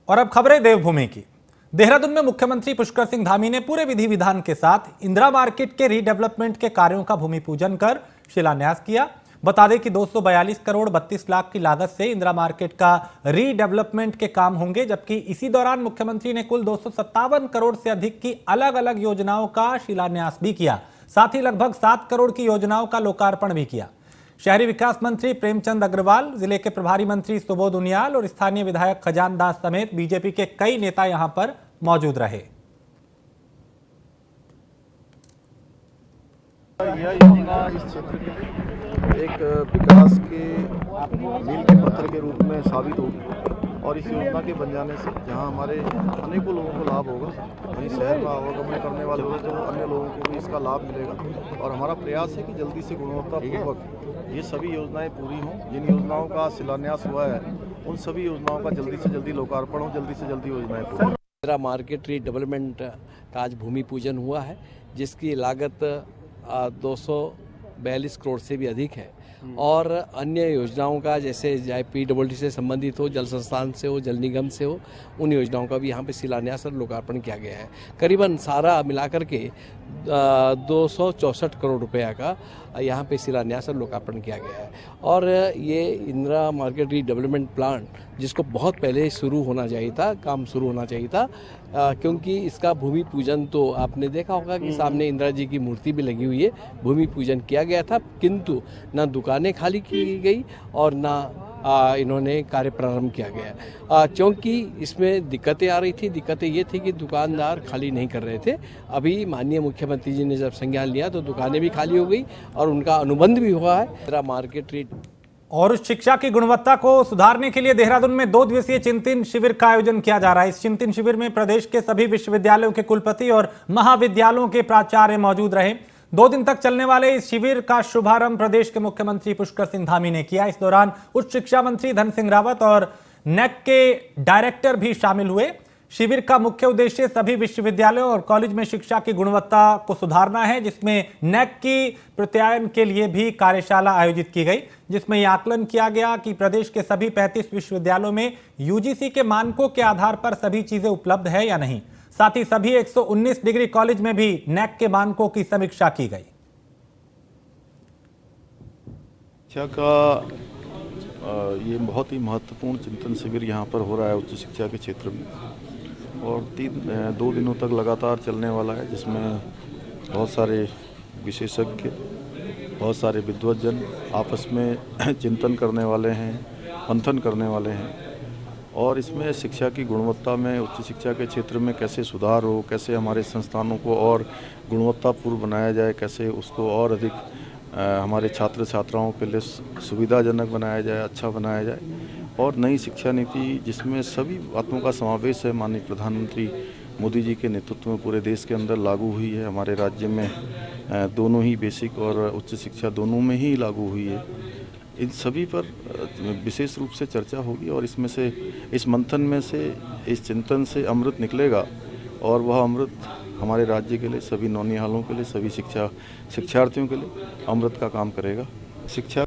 और अब खबरें देवभूमि की। देहरादून में मुख्यमंत्री पुष्कर सिंह धामी ने पूरे विधि विधान के साथ इंदिरा मार्केट के रीडेवलपमेंट के कार्यों का भूमि पूजन कर शिलान्यास किया। बता दें कि 242 करोड़ 32 लाख की लागत से इंदिरा मार्केट का रीडेवलपमेंट के काम होंगे, जबकि इसी दौरान मुख्यमंत्री ने कुल 257 करोड़ से अधिक की अलग अलग योजनाओं का शिलान्यास भी किया। साथ ही लगभग 7 करोड़ की योजनाओं का लोकार्पण भी किया। शहरी विकास मंत्री प्रेमचंद अग्रवाल, जिले के प्रभारी मंत्री सुबोध उनियाल और स्थानीय विधायक खजान दास समेत बीजेपी के कई नेता यहां पर मौजूद रहे। यह योजना इस क्षेत्र के एक विकास के मील के पत्थर के रूप में साबित होगी और इस योजना के बन जाने से जहां हमारे अनेकों लोगों को लाभ होगा, वहीं शहर में आवागमन करने वाले जो अन्य लोगों को भी इसका लाभ मिलेगा। और हमारा प्रयास है कि जल्दी से गुणवत्तापूर्वक ये सभी योजनाएं पूरी हों। जिन योजनाओं का शिलान्यास हुआ है उन सभी योजनाओं का जल्दी से जल्दी लोकार्पण हो, जल्दी से जल्दी योजनाएं पूरी हों। इंदिरा मार्केट रीडेवलपमेंट का आज भूमि पूजन हुआ है, जिसकी लागत 242 करोड़ से भी अधिक है और अन्य योजनाओं का, जैसे PWD से संबंधित हो, जल संस्थान से हो, जल निगम से हो, उन योजनाओं का भी यहाँ पे शिलान्यास और लोकार्पण किया गया है। करीबन सारा मिलाकर के 264 करोड़ रुपया का यहाँ पे शिलान्यास और लोकार्पण किया गया है। और ये इंदिरा मार्केट रीडेवलपमेंट प्लान जिसको बहुत पहले शुरू होना चाहिए था, काम शुरू होना चाहिए था, क्योंकि इसका भूमि पूजन तो आपने देखा होगा कि सामने इंदिरा जी की मूर्ति भी लगी हुई है। भूमि पूजन किया गया था, किंतु ना दुकानें खाली की गई और ना इन्होंने कार्य प्रारंभ किया गया, क्योंकि इसमें दिक्कतें आ रही थी। दिक्कतें ये थी कि दुकानदार खाली नहीं कर रहे थे। अभी माननीय मुख्यमंत्री जी ने जब संज्ञान लिया तो दुकानें भी खाली हो गई और उनका अनुबंध भी हुआ है। इंदिरा मार्केट रीड और शिक्षा की गुणवत्ता को सुधारने के लिए देहरादून में 2 दिवसीय चिंतन शिविर का आयोजन किया जा रहा है। इस चिंतन शिविर में प्रदेश के सभी विश्वविद्यालयों के कुलपति और महाविद्यालयों के प्राचार्य मौजूद रहे। 2 दिन तक चलने वाले इस शिविर का शुभारंभ प्रदेश के मुख्यमंत्री पुष्कर सिंह धामी ने किया। इस दौरान उच्च शिक्षा मंत्री धन सिंह रावत और नेक के डायरेक्टर भी शामिल हुए। शिविर का मुख्य उद्देश्य सभी विश्वविद्यालयों और कॉलेज में शिक्षा की गुणवत्ता को सुधारना है, जिसमें नेक की प्रत्यायन के लिए भी कार्यशाला आयोजित की गई, जिसमें यह आकलन किया गया कि प्रदेश के सभी 35 विश्वविद्यालयों में यूजीसी के मानकों के आधार पर सभी चीजें उपलब्ध है या नहीं। साथ ही सभी 119 डिग्री कॉलेज में भी नेक के मानकों की समीक्षा की गई। शिक्षा का ये बहुत ही महत्वपूर्ण चिंतन शिविर यहाँ पर हो रहा है उच्च शिक्षा के क्षेत्र में और 2 दिनों तक लगातार चलने वाला है, जिसमें बहुत सारे विशेषज्ञ, बहुत सारे विद्वज्जन आपस में चिंतन करने वाले हैं, मंथन करने वाले हैं। और इसमें शिक्षा की गुणवत्ता में, उच्च शिक्षा के क्षेत्र में कैसे सुधार हो, कैसे हमारे संस्थानों को और गुणवत्तापूर्ण बनाया जाए, कैसे उसको और अधिक हमारे छात्र छात्राओं के लिए सुविधाजनक बनाया जाए, अच्छा बनाया जाए। और नई शिक्षा नीति जिसमें सभी बातों का समावेश है, माननीय प्रधानमंत्री मोदी जी के नेतृत्व में पूरे देश के अंदर लागू हुई है। हमारे राज्य में दोनों ही बेसिक और उच्च शिक्षा दोनों में ही लागू हुई है। इन सभी पर विशेष रूप से चर्चा होगी और इसमें से, इस मंथन में से, इस चिंतन से अमृत निकलेगा और वह अमृत हमारे राज्य के लिए, सभी नौनिहालों के लिए, सभी शिक्षार्थियों के लिए अमृत का काम करेगा। शिक्षा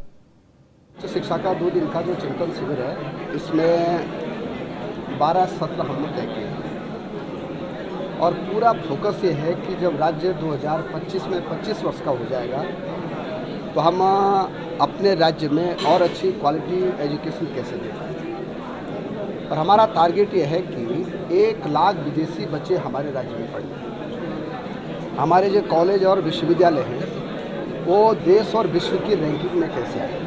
का 2 दिन का जो चिंतन शिविर है, इसमें 12 सत्र हमने तय किए हैं और पूरा फोकस ये है कि जब राज्य 2025 में 25 वर्ष का हो जाएगा तो हम अपने राज्य में और अच्छी क्वालिटी एजुकेशन कैसे दें। और हमारा टारगेट ये है कि 1 लाख विदेशी बच्चे हमारे राज्य में पढ़ें। हमारे जो कॉलेज और विश्वविद्यालय हैं वो देश और विश्व की रैंकिंग में कैसे आए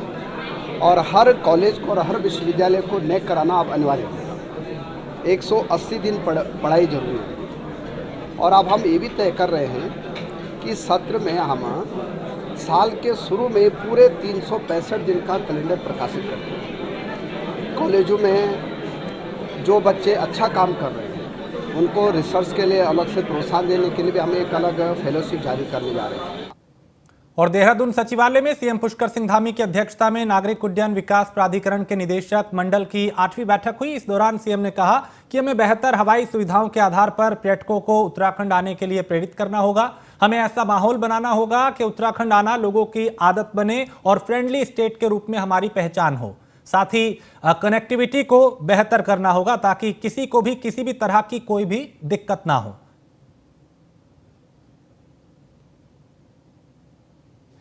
और हर कॉलेज को और हर विश्वविद्यालय को नेक कराना अब अनिवार्य है। 180 दिन पढ़ाई जरूरी है और अब हम ये भी तय कर रहे हैं कि सत्र में हम साल के शुरू में पूरे 365 दिन का कैलेंडर प्रकाशित करते हैं। कॉलेजों में जो बच्चे अच्छा काम कर रहे हैं उनको रिसर्च के लिए अलग से प्रोत्साहन देने के लिए भी हम एक अलग फेलोशिप जारी करने जा रहे हैं। और देहरादून सचिवालय में सीएम पुष्कर सिंह धामी की अध्यक्षता में नागरिक उड्डयन विकास प्राधिकरण के निदेशक मंडल की 8वीं बैठक हुई। इस दौरान सीएम ने कहा कि हमें बेहतर हवाई सुविधाओं के आधार पर पर्यटकों को उत्तराखंड आने के लिए प्रेरित करना होगा। हमें ऐसा माहौल बनाना होगा कि उत्तराखंड आना लोगों की आदत बने और फ्रेंडली स्टेट के रूप में हमारी पहचान हो। साथ ही कनेक्टिविटी को बेहतर करना होगा ताकि किसी को भी किसी भी तरह की कोई भी दिक्कत ना हो।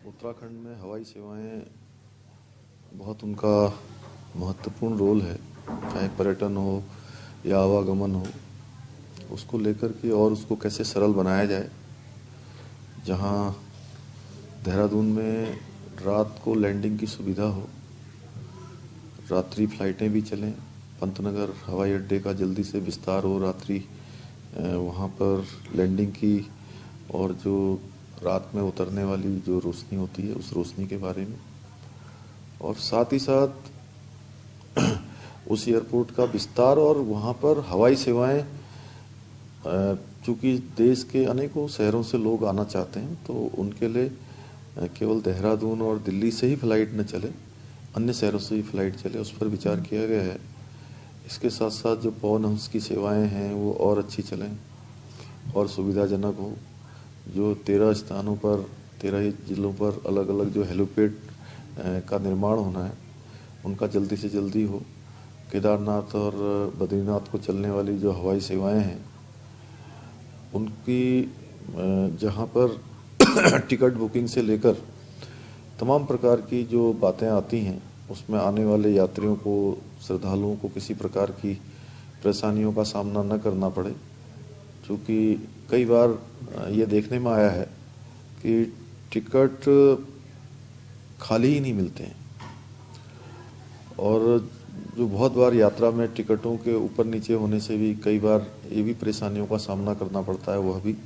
उत्तराखंड में हवाई सेवाएं बहुत उनका महत्वपूर्ण रोल है, चाहे पर्यटन हो या आवागमन हो, उसको लेकर के और उसको कैसे सरल बनाया जाए। जहां देहरादून में रात को लैंडिंग की सुविधा हो, रात्रि फ्लाइटें भी चलें, पंतनगर हवाई अड्डे का जल्दी से विस्तार हो, रात्रि वहाँ पर लैंडिंग की, और जो रात में उतरने वाली जो रोशनी होती है उस रोशनी के बारे में, और साथ ही साथ उस एयरपोर्ट का विस्तार और वहाँ पर हवाई सेवाएं, चूँकि देश के अनेकों शहरों से लोग आना चाहते हैं तो उनके लिए केवल देहरादून और दिल्ली से ही फ्लाइट न चले, अन्य शहरों से ही फ्लाइट चले, उस पर विचार किया गया है। इसके साथ साथ जो पवन हंस की सेवाएं हैं वो और अच्छी चलें और सुविधाजनक हो। जो 13 स्थानों पर 13 जिलों पर अलग अलग जो हेलीपैड का निर्माण होना है उनका जल्दी से जल्दी हो। केदारनाथ और बद्रीनाथ को चलने वाली जो हवाई सेवाएं हैं उनकी जहां पर टिकट बुकिंग से लेकर तमाम प्रकार की जो बातें आती हैं उसमें आने वाले यात्रियों को, श्रद्धालुओं को किसी प्रकार की परेशानियों का सामना न करना पड़े। क्योंकि कई बार ये देखने में आया है कि टिकट खाली ही नहीं मिलते हैं, और जो बहुत बार यात्रा में टिकटों के ऊपर नीचे होने से भी कई बार ये भी परेशानियों का सामना करना पड़ता है, वह भी,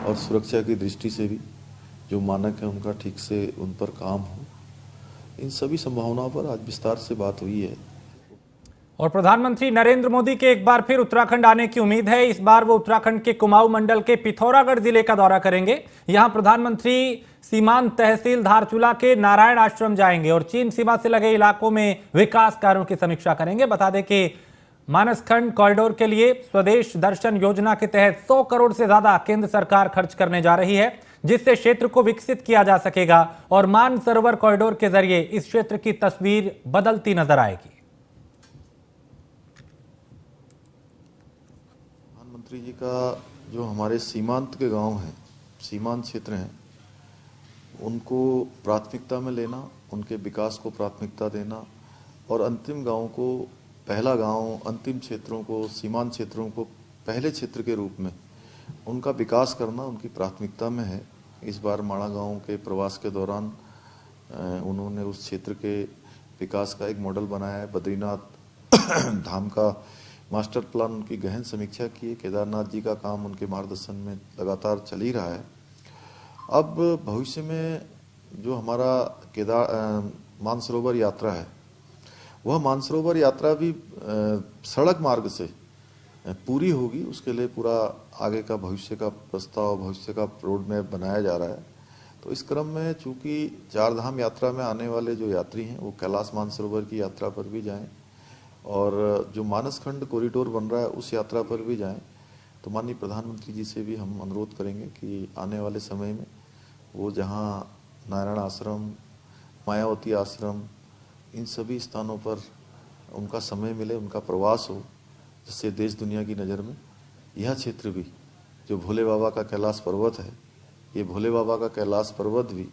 और सुरक्षा की दृष्टि से भी जो मानक है उनका ठीक से उन पर काम हो। इन सभी संभावनाओं पर आज विस्तार से बात हुई है। और प्रधानमंत्री नरेंद्र मोदी के एक बार फिर उत्तराखंड आने की उम्मीद है। इस बार वो उत्तराखंड के कुमाऊं मंडल के पिथौरागढ़ जिले का दौरा करेंगे। यहां प्रधानमंत्री सीमांत तहसील धारचूला के नारायण आश्रम जाएंगे और चीन सीमा से लगे इलाकों में विकास कार्यों की समीक्षा करेंगे। बता दें कि मानसखंड कॉरिडोर के लिए स्वदेश दर्शन योजना के तहत 100 करोड़ से ज्यादा केंद्र सरकार खर्च करने जा रही है, जिससे क्षेत्र को विकसित किया जा सकेगा और मानसरोवर कॉरिडोर के जरिए इस क्षेत्र की तस्वीर बदलती नजर आएगी। प्रधानमंत्री जी का जो हमारे सीमांत के गांव हैं, सीमांत क्षेत्र हैं, उनको प्राथमिकता में लेना, उनके विकास को प्राथमिकता देना, और अंतिम गांव को पहला गांव, अंतिम क्षेत्रों को, सीमांत क्षेत्रों को पहले क्षेत्र के रूप में उनका विकास करना उनकी प्राथमिकता में है। इस बार माणा गांव के प्रवास के दौरान उन्होंने उस क्षेत्र के विकास का एक मॉडल बनाया है। बद्रीनाथ धाम का मास्टर प्लान उनकी गहन समीक्षा की है। केदारनाथ जी का काम उनके मार्गदर्शन में लगातार चल ही रहा है। अब भविष्य में जो हमारा मानसरोवर यात्रा है, वह मानसरोवर यात्रा भी सड़क मार्ग से पूरी होगी। उसके लिए पूरा आगे का भविष्य का प्रस्ताव, भविष्य का रोड मैप बनाया जा रहा है। तो इस क्रम में चूंकि 4 धाम यात्रा में आने वाले जो यात्री हैं वो कैलाश मानसरोवर की यात्रा पर भी जाएं, और जो मानसखंड कॉरिडोर बन रहा है उस यात्रा पर भी जाएं। तो माननीय प्रधानमंत्री जी से भी हम अनुरोध करेंगे कि आने वाले समय में वो जहां नारायण आश्रम, मायावती आश्रम, इन सभी स्थानों पर उनका समय मिले, उनका प्रवास हो, जिससे देश दुनिया की नज़र में यह क्षेत्र भी, जो भोले बाबा का कैलाश पर्वत है, ये भोले बाबा का कैलाश पर्वत भी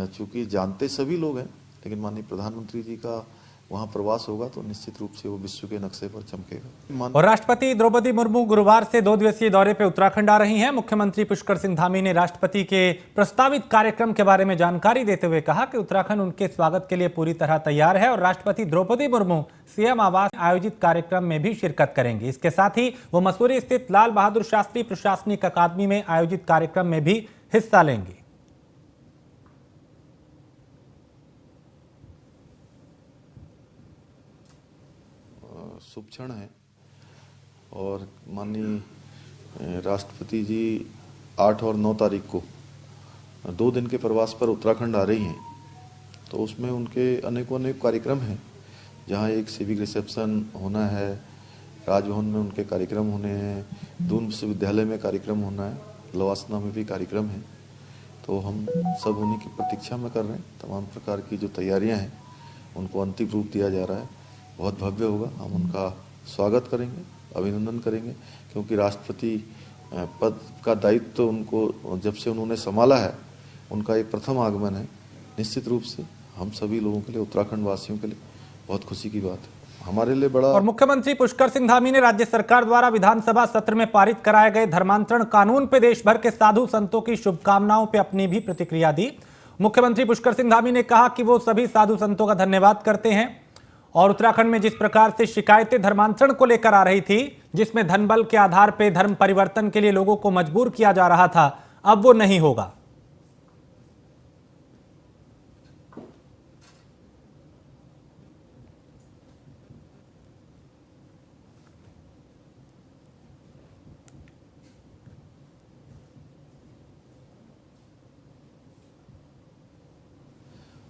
चूँकि जानते सभी लोग हैं, लेकिन माननीय प्रधानमंत्री जी का वहाँ प्रवास होगा तो निश्चित रूप से वो विश्व के नक्शे पर चमकेगा। और राष्ट्रपति द्रौपदी मुर्मू गुरुवार से 2 दिवसीय दौरे पे उत्तराखंड आ रही हैं। मुख्यमंत्री पुष्कर सिंह धामी ने राष्ट्रपति के प्रस्तावित कार्यक्रम के बारे में जानकारी देते हुए कहा कि उत्तराखंड उनके स्वागत के लिए पूरी तरह तैयार है और राष्ट्रपति द्रौपदी मुर्मू सीएम आवास आयोजित कार्यक्रम में भी शिरकत करेंगी। इसके साथ ही वो मसूरी स्थित लाल बहादुर शास्त्री प्रशासनिक अकादमी में आयोजित कार्यक्रम में भी हिस्सा लेंगी। शुभ क्षण है और माननीय राष्ट्रपति जी 8 और 9 तारीख को 2 दिन के प्रवास पर उत्तराखंड आ रही हैं। तो उसमें उनके अनेकों कार्यक्रम हैं, जहां एक सिविक रिसेप्शन होना है, राजभवन में उनके कार्यक्रम होने हैं, दून विश्वविद्यालय में कार्यक्रम होना है, लवासना में भी कार्यक्रम है। तो हम सब उन्हीं की प्रतीक्षा में कर रहे हैं। तमाम प्रकार की जो तैयारियां हैं उनको अंतिम रूप दिया जा रहा है। बहुत भव्य होगा, हम उनका स्वागत करेंगे, अभिनंदन करेंगे, क्योंकि राष्ट्रपति पद का दायित्व तो उनको जब से उन्होंने संभाला है, उनका एक प्रथम आगमन है। निश्चित रूप से हम सभी लोगों के लिए, उत्तराखंड वासियों के लिए बहुत खुशी की बात है, हमारे लिए बड़ा। और मुख्यमंत्री पुष्कर सिंह धामी ने राज्य सरकार द्वारा विधानसभा सत्र में पारित कराए गए धर्मांतरण कानून पे देश भर के साधु संतों की शुभकामनाओं पे अपनी भी प्रतिक्रिया दी। मुख्यमंत्री पुष्कर सिंह धामी ने कहा कि वो सभी साधु संतों का धन्यवाद करते हैं और उत्तराखंड में जिस प्रकार से शिकायतें धर्मांतरण को लेकर आ रही थी, जिसमें धनबल के आधार पर धर्म परिवर्तन के लिए लोगों को मजबूर किया जा रहा था, अब वो नहीं होगा।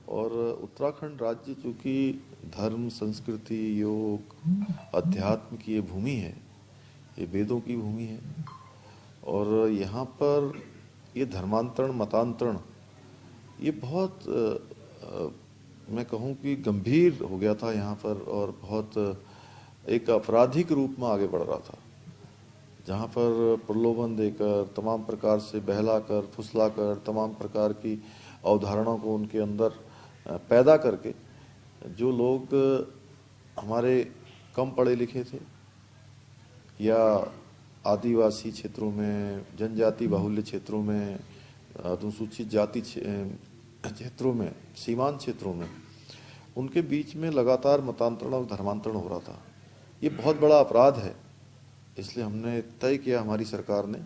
और उत्तराखंड राज्य चूँकि धर्म, संस्कृति, योग, अध्यात्म की ये भूमि है, ये वेदों की भूमि है, और यहाँ पर ये धर्मांतरण, मतांतरण ये बहुत मैं कहूँ कि गंभीर हो गया था यहाँ पर, और बहुत एक आपराधिक रूप में आगे बढ़ रहा था, जहाँ पर प्रलोभन देकर, तमाम प्रकार से बहलाकर, फुसलाकर, तमाम प्रकार की अवधारणाओं को उनके अंदर पैदा करके जो लोग हमारे कम पढ़े लिखे थे या आदिवासी क्षेत्रों में, जनजाति बाहुल्य क्षेत्रों में, अनुसूचित जाति क्षेत्रों में, सीमांत क्षेत्रों में, उनके बीच में लगातार मतांतरण और धर्मांतरण हो रहा था। ये बहुत बड़ा अपराध है, इसलिए हमने तय किया, हमारी सरकार ने,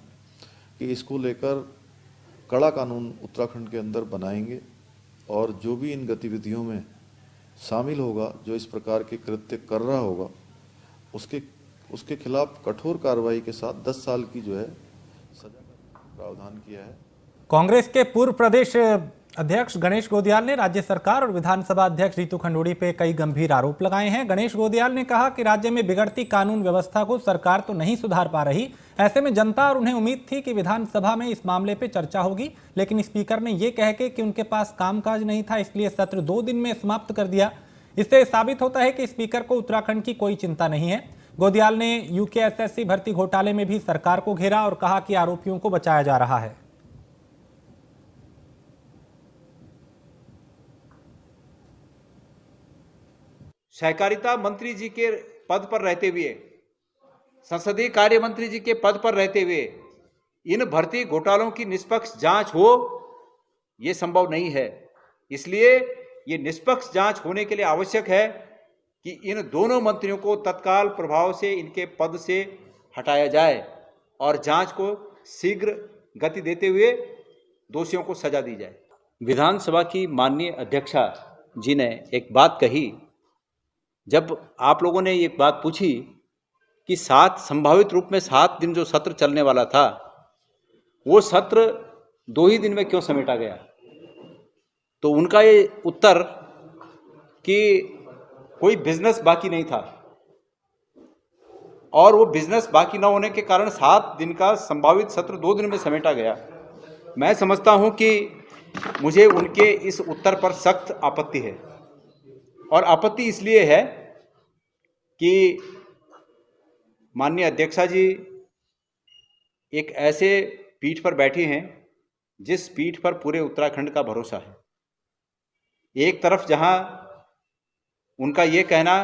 कि इसको लेकर कड़ा कानून उत्तराखंड के अंदर बनाएंगे, और जो भी इन गतिविधियों में शामिल होगा, जो इस प्रकार के कृत्य कर रहा होगा, उसके खिलाफ कठोर कार्रवाई के साथ 10 साल की जो है सजा का प्रावधान किया है। कांग्रेस के पूर्व प्रदेश अध्यक्ष गणेश गोदियाल ने राज्य सरकार और विधानसभा अध्यक्ष रितु खंडूड़ी पे कई गंभीर आरोप लगाए हैं। गणेश गोदियाल ने कहा कि राज्य में बिगड़ती कानून व्यवस्था को सरकार तो नहीं सुधार पा रही, ऐसे में जनता और उन्हें उम्मीद थी कि विधानसभा में इस मामले पे चर्चा होगी, लेकिन स्पीकर ने यह कह के कि उनके पास कामकाज नहीं था, इसलिए सत्र 2 दिन में समाप्त कर दिया। इससे साबित होता है कि स्पीकर को उत्तराखंड की कोई चिंता नहीं है। गोदियाल ने यूकेएसएससी भर्ती घोटाले में भी सरकार को घेरा और कहा कि आरोपियों को बचाया जा रहा है। सहकारिता मंत्री जी के पद पर रहते हुए, संसदीय कार्य मंत्री जी के पद पर रहते हुए इन भर्ती घोटालों की निष्पक्ष जांच हो, यह संभव नहीं है। इसलिए ये निष्पक्ष जांच होने के लिए आवश्यक है कि इन दोनों मंत्रियों को तत्काल प्रभाव से इनके पद से हटाया जाए और जांच को शीघ्र गति देते हुए दोषियों को सजा दी जाए। विधानसभा की माननीय अध्यक्षा जी ने एक बात कही, जब आप लोगों ने एक बात पूछी कि संभावित रूप में 7 दिन जो सत्र चलने वाला था, वो सत्र 2 ही दिन में क्यों समेटा गया, तो उनका ये उत्तर कि कोई बिजनेस बाकी नहीं था, और वो बिजनेस बाकी न होने के कारण 7 दिन का संभावित सत्र 2 दिन में समेटा गया। मैं समझता हूं कि मुझे उनके इस उत्तर पर सख्त आपत्ति है, और आपत्ति इसलिए है कि माननीय अध्यक्षा जी एक ऐसे पीठ पर बैठी हैं जिस पीठ पर पूरे उत्तराखंड का भरोसा है। एक तरफ जहां उनका ये कहना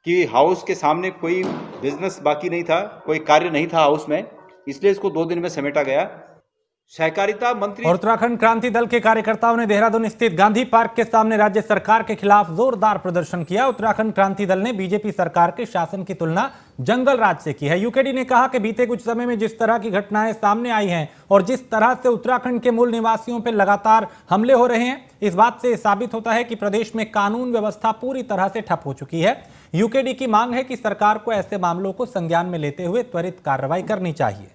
कि हाउस के सामने कोई बिजनेस बाकी नहीं था, कोई कार्य नहीं था हाउस में, इसलिए इसको 2 दिन में समेटा गया। सहकारिता मंत्री और उत्तराखंड क्रांति दल के कार्यकर्ताओं ने देहरादून स्थित गांधी पार्क के सामने राज्य सरकार के खिलाफ जोरदार प्रदर्शन किया। उत्तराखंड क्रांति दल ने बीजेपी सरकार के शासन की तुलना जंगल राज से की है। यूकेडी ने कहा कि बीते कुछ समय में जिस तरह की घटनाएं सामने आई हैं और जिस तरह से उत्तराखंड के मूल निवासियों पर लगातार हमले हो रहे हैं, इस बात से साबित होता है कि प्रदेश में कानून व्यवस्था पूरी तरह से ठप हो चुकी है। यूकेडी की मांग है कि सरकार को ऐसे मामलों को संज्ञान में लेते हुए त्वरित कार्रवाई करनी चाहिए।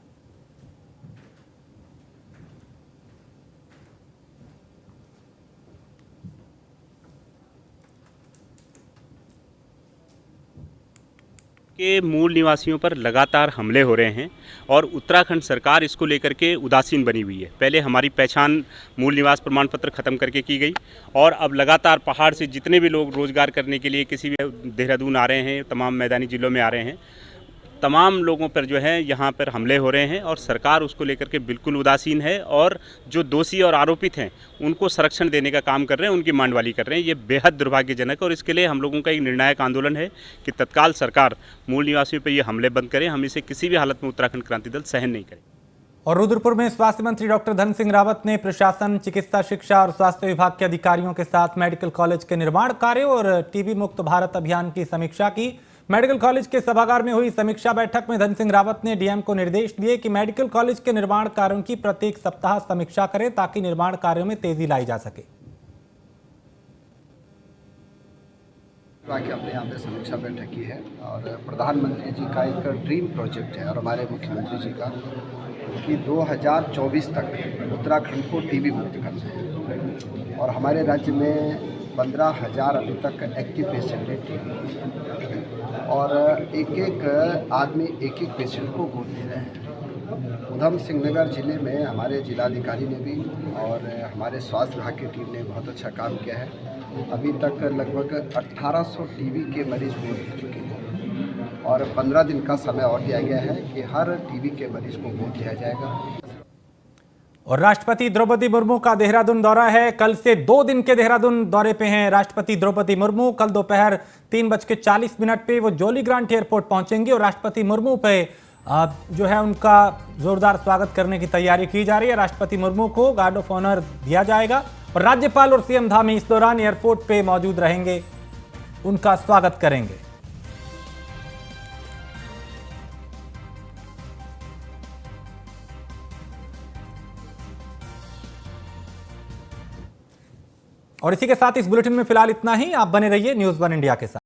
के मूल निवासियों पर लगातार हमले हो रहे हैं और उत्तराखंड सरकार इसको लेकर के उदासीन बनी हुई है। पहले हमारी पहचान मूल निवास प्रमाण पत्र खत्म करके की गई और अब लगातार पहाड़ से जितने भी लोग रोजगार करने के लिए किसी भी देहरादून आ रहे हैं, तमाम मैदानी जिलों में आ रहे हैं, तमाम लोगों पर जो है यहाँ पर हमले हो रहे हैं और सरकार उसको लेकर के बिल्कुल उदासीन है और जो दोषी और आरोपित हैं उनको संरक्षण देने का काम कर रहे हैं, उनकी मांडवाली कर रहे हैं। ये बेहद दुर्भाग्यजनक है और इसके लिए हम लोगों का एक निर्णायक आंदोलन है कि तत्काल सरकार मूल निवासियों पर ये हमले बंद करे। हम इसे किसी भी हालत में उत्तराखंड क्रांति दल सहन नहीं करें। और रुद्रपुर में स्वास्थ्य मंत्री डॉक्टर धन सिंह रावत ने प्रशासन, चिकित्सा शिक्षा और स्वास्थ्य विभाग के अधिकारियों के साथ मेडिकल कॉलेज के निर्माण कार्य और टीबी मुक्त भारत अभियान की समीक्षा की। मेडिकल कॉलेज के सभागार में हुई समीक्षा बैठक में धन सिंह रावत ने डीएम को निर्देश दिए कि मेडिकल कॉलेज के निर्माण कार्यों की प्रत्येक सप्ताह समीक्षा करें ताकि निर्माण कार्यों में तेजी लाई जा सके। हमने यहाँ पे समीक्षा बैठक की है और प्रधानमंत्री जी का एक ड्रीम प्रोजेक्ट है और हमारे मुख्यमंत्री जी का कि 2024 तक उत्तराखंड को टीबी मुक्त करना है और हमारे राज्य में 15,000 अभी तक एक्टिव पेशेंट है टीबी और एक आदमी एक पेशेंट को गोद दे रहे हैं। उधम सिंह नगर जिले में हमारे जिलाधिकारी ने भी और हमारे स्वास्थ्य विभाग की टीम ने बहुत अच्छा काम किया है। अभी तक लगभग 1800 टीबी के मरीज गोद दे चुके हैं और 15 दिन का समय और दिया गया है कि हर टीबी के मरीज को गोद दिया जाएगा। और राष्ट्रपति द्रौपदी मुर्मू का देहरादून दौरा है। कल से 2 दिन के देहरादून दौरे पे हैं राष्ट्रपति द्रौपदी मुर्मू। कल दोपहर 3:40 पे वो जॉली ग्रांट एयरपोर्ट पहुंचेंगी और राष्ट्रपति मुर्मू पे जो है उनका जोरदार स्वागत करने की तैयारी की जा रही है। राष्ट्रपति मुर्मू को गार्ड ऑफ ऑनर दिया जाएगा और राज्यपाल और सीएम धामी इस दौरान एयरपोर्ट पे मौजूद रहेंगे, उनका स्वागत करेंगे। और इसी के साथ इस बुलेटिन में फिलहाल इतना ही। आप बने रहिए न्यूज़ 1 इंडिया के साथ।